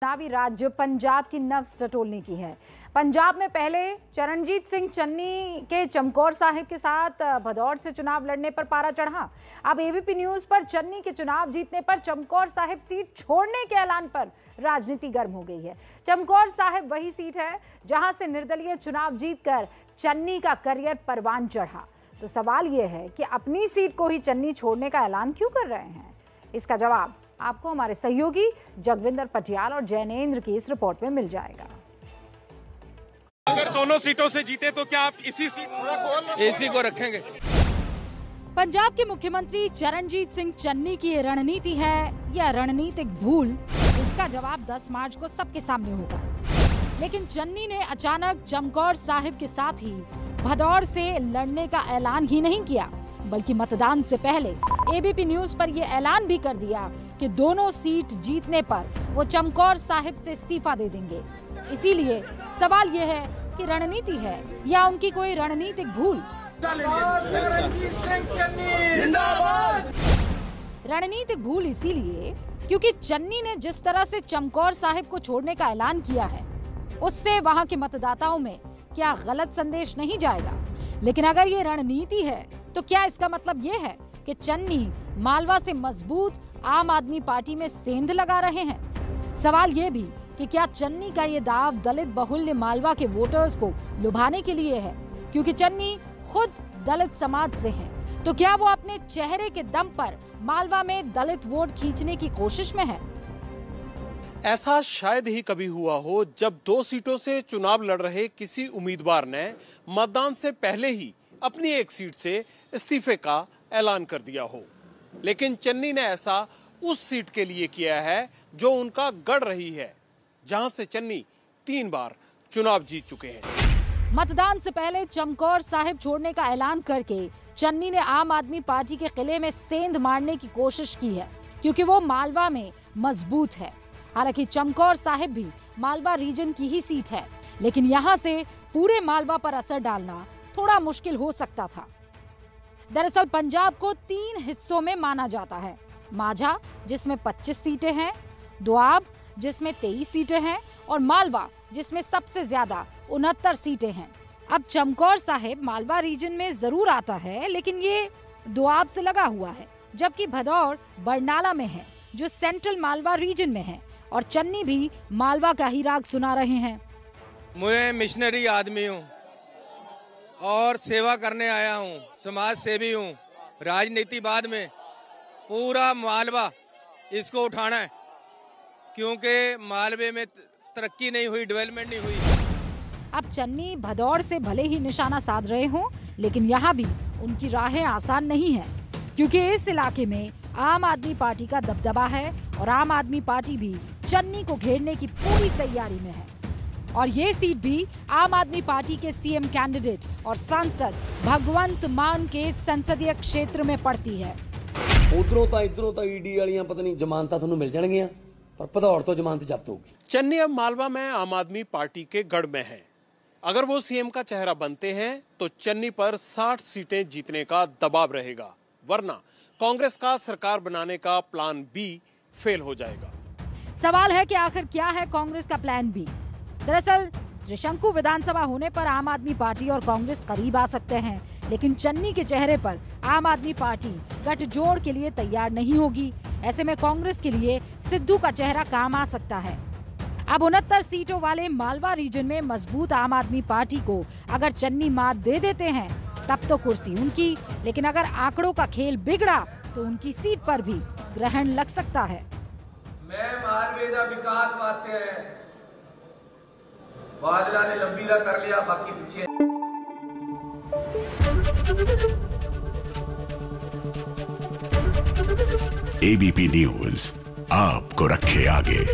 चुनावी राज्य पंजाब की नब्ज टटोलने की है। पंजाब में पहले चरणजीत सिंह चन्नी के चमकौर साहिब के साथ भदौर से चुनाव लड़ने पर पारा चढ़ा। अब एबीपी न्यूज पर चन्नी के चुनाव जीतने पर चमकौर साहिब सीट छोड़ने के ऐलान पर राजनीति गर्म हो गई है। चमकौर साहिब वही सीट है जहां से निर्दलीय चुनाव जीतकर चन्नी का करियर परवान चढ़ा। तो सवाल यह है कि अपनी सीट को ही चन्नी छोड़ने का ऐलान क्यों कर रहे हैं? इसका जवाब आपको हमारे सहयोगी जगविंदर पटियाल और जैनेन्द्र की इस रिपोर्ट में मिल जाएगा। अगर दोनों सीटों से जीते तो क्या आप इसी को रखेंगे? पंजाब के मुख्यमंत्री चरणजीत सिंह चन्नी की ये रणनीति है या रणनीतिक भूल, इसका जवाब 10 मार्च को सबके सामने होगा। लेकिन चन्नी ने अचानक चमकौर साहिब के साथ ही भदौर से लड़ने का ऐलान ही नहीं किया, बल्कि मतदान से पहले एबीपी न्यूज पर यह ऐलान भी कर दिया कि दोनों सीट जीतने पर वो चमकौर साहिब से इस्तीफा दे देंगे। इसीलिए सवाल यह है कि रणनीति है या उनकी कोई रणनीतिक भूल। रणनीतिक भूल इसीलिए क्योंकि चन्नी ने जिस तरह से चमकौर साहिब को छोड़ने का ऐलान किया है, उससे वहां के मतदाताओं में क्या गलत संदेश नहीं जाएगा? लेकिन अगर ये रणनीति है तो क्या इसका मतलब ये है कि चन्नी मालवा से मजबूत आम आदमी पार्टी में सेंध लगा रहे हैं? सवाल ये भी कि क्या चन्नी का ये दाव दलित बहुल्य मालवा के वोटर्स को लुभाने के लिए है? क्योंकि चन्नी खुद दलित समाज से हैं, तो क्या वो अपने चेहरे के दम पर मालवा में दलित वोट खींचने की कोशिश में है? ऐसा शायद ही कभी हुआ हो जब 2 सीटों से चुनाव लड़ रहे किसी उम्मीदवार ने मतदान से पहले ही अपनी एक सीट से इस्तीफे का ऐलान कर दिया हो। लेकिन चन्नी ने ऐसा उस सीट के लिए किया है जो उनका गढ़ रही है, जहां से चन्नी 3 बार चुनाव जीत चुके हैं। मतदान से पहले चमकौर साहिब छोड़ने का ऐलान करके चन्नी ने आम आदमी पार्टी के किले में सेंध मारने की कोशिश की है, क्योंकि वो मालवा में मजबूत है। हालांकि चमकौर साहिब भी मालवा रीजन की ही सीट है, लेकिन यहाँ से पूरे मालवा पर असर डालना थोड़ा मुश्किल हो सकता था। दरअसल पंजाब को 3 हिस्सों में माना जाता है। माझा जिसमें 25 सीटें हैं, दोआब जिसमें 23 सीटें हैं और मालवा जिसमें सबसे ज्यादा 69 सीटें हैं। अब चमकौर साहिब मालवा रीजन में जरूर आता है, लेकिन ये दोआब से लगा हुआ है, जबकि भदौर बरनाला में है जो सेंट्रल मालवा रीजन में है, और चन्नी भी मालवा का ही राग सुना रहे हैं। मैं मिशनरी आदमी हूँ और सेवा करने आया हूँ, समाज सेवी हूँ। राजनीति बाद में, पूरा मालवा इसको उठाना है, क्योंकि मालवे में तरक्की नहीं हुई, डेवलपमेंट नहीं हुई। अब चन्नी भदौर से भले ही निशाना साध रहे हों, लेकिन यहाँ भी उनकी राहें आसान नहीं है, क्योंकि इस इलाके में आम आदमी पार्टी का दबदबा है और आम आदमी पार्टी भी चन्नी को घेरने की पूरी तैयारी में है। और ये सीट भी आम आदमी पार्टी के सीएम कैंडिडेट और सांसद भगवंत मान के संसदीय क्षेत्र में पड़ती है। उधरों तो इधरों तो ईडी वालियां पता नहीं जमानतां तुहानूं मिल जाणगियां, पर भदौर तो जमानत जब्त होगी। चन्नी अब मालवा में आम आदमी पार्टी के गढ़ में है। अगर वो सीएम का चेहरा बनते हैं तो चन्नी पर 60 सीटें जीतने का दबाव रहेगा, वरना कांग्रेस का सरकार बनाने का प्लान बी फेल हो जाएगा। सवाल है कि आखिर क्या है कांग्रेस का प्लान बी? दरअसल त्रिशंकु विधानसभा होने पर आम आदमी पार्टी और कांग्रेस करीब आ सकते हैं, लेकिन चन्नी के चेहरे पर आम आदमी पार्टी गठजोड़ के लिए तैयार नहीं होगी। ऐसे में कांग्रेस के लिए सिद्धू का चेहरा काम आ सकता है। अब 69 सीटों वाले मालवा रीजन में मजबूत आम आदमी पार्टी को अगर चन्नी मात दे देते हैं तब तो कुर्सी उनकी, लेकिन अगर आंकड़ों का खेल बिगड़ा तो उनकी सीट पर भी ग्रहण लग सकता है। मैं मालवे का विकास वास्ते है, बादला ने लंबी दा कर लिया, बाकी पीछे। एबीपी न्यूज आपको रखे आगे।